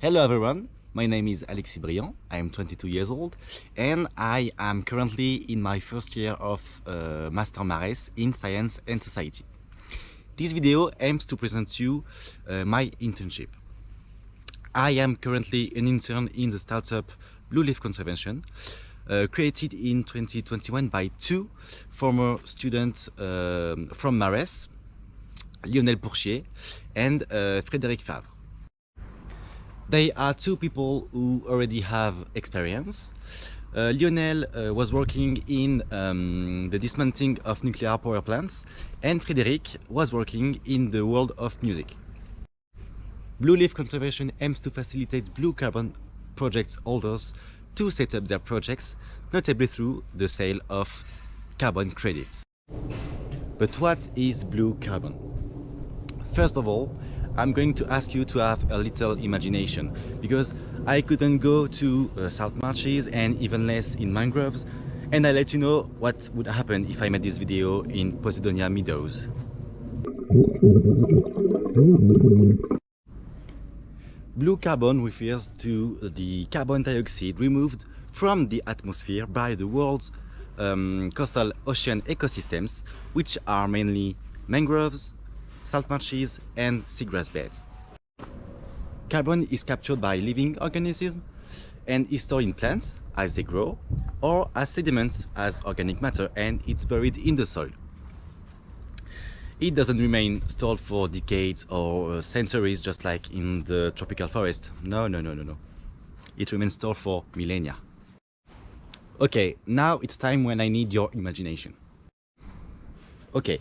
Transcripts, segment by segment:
Hello everyone, my name is Alexis BRIAND, I am 22 years old and I am currently in my first year of Master Mares in Science and Society. This video aims to present you my internship. I am currently an intern in the startup Blue Leaf Conservation, created in 2021 by two former students from Mares, Lionel Pourchier and Frédéric Favre. They are two people who already have experience. Lionel was working in the dismantling of nuclear power plants, and Frédéric was working in the world of music. Blue Leaf Conservation aims to facilitate blue carbon project holders to set up their projects, notably through the sale of carbon credits. But what is blue carbon? First of all, I'm going to ask you to have a little imagination, because I couldn't go to salt marshes and even less in mangroves, and I let you know what would happen if I made this video in Posidonia meadows. Blue carbon refers to the carbon dioxide removed from the atmosphere by the world's coastal ocean ecosystems, which are mainly mangroves, salt marshes and seagrass beds. Carbon is captured by living organisms and is stored in plants as they grow, or as sediments as organic matter, and it's buried in the soil. It doesn't remain stored for decades or centuries just like in the tropical forest. No. It remains stored for millennia. Okay, now it's time when I need your imagination. Okay,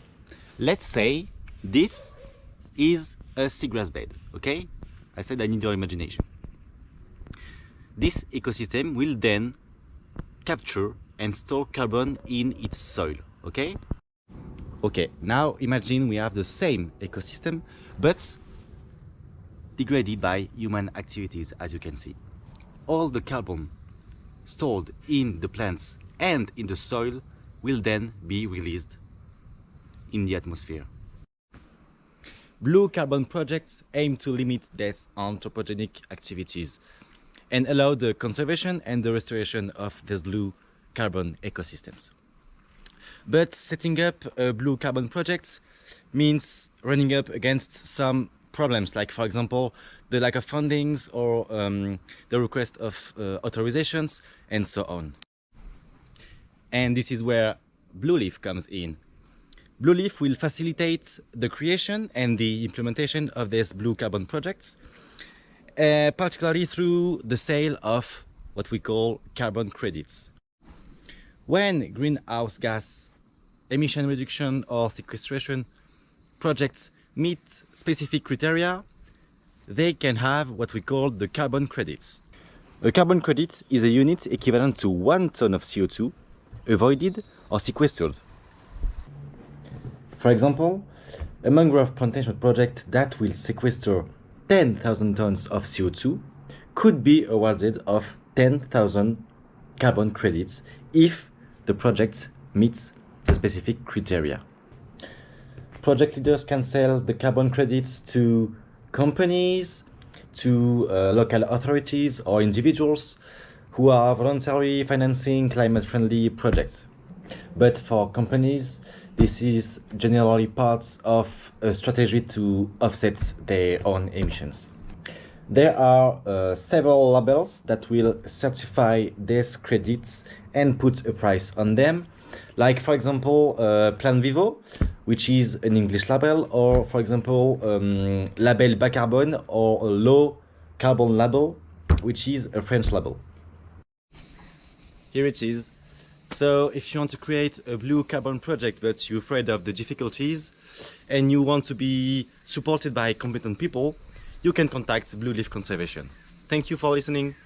let's say this is a seagrass bed, okay? I said I need your imagination. This ecosystem will then capture and store carbon in its soil, okay? Okay, now imagine we have the same ecosystem, but degraded by human activities, as you can see. All the carbon stored in the plants and in the soil will then be released in the atmosphere. Blue carbon projects aim to limit these anthropogenic activities and allow the conservation and the restoration of these blue carbon ecosystems. But setting up blue carbon projects means running up against some problems, like for example the lack of fundings or the request of authorizations and so on. And this is where Blue Leaf comes in. Blue Leaf will facilitate the creation and the implementation of these blue carbon projects, particularly through the sale of what we call carbon credits. When greenhouse gas emission reduction or sequestration projects meet specific criteria, they can have what we call the carbon credits. A carbon credit is a unit equivalent to 1 ton of CO2 avoided or sequestered. For example, a mangrove plantation project that will sequester 10,000 tons of CO2 could be awarded of 10,000 carbon credits if the project meets the specific criteria. Project leaders can sell the carbon credits to companies, to local authorities or individuals who are voluntarily financing climate-friendly projects. But for companies, this is generally part of a strategy to offset their own emissions. There are several labels that will certify these credits and put a price on them, like for example Plan Vivo, which is an English label, or for example Label Bas Carbone or a Low Carbon label, which is a French label. Here it is. So if you want to create a blue carbon project but you're afraid of the difficulties and you want to be supported by competent people, you can contact Blue Leaf Conservation. Thank you for listening.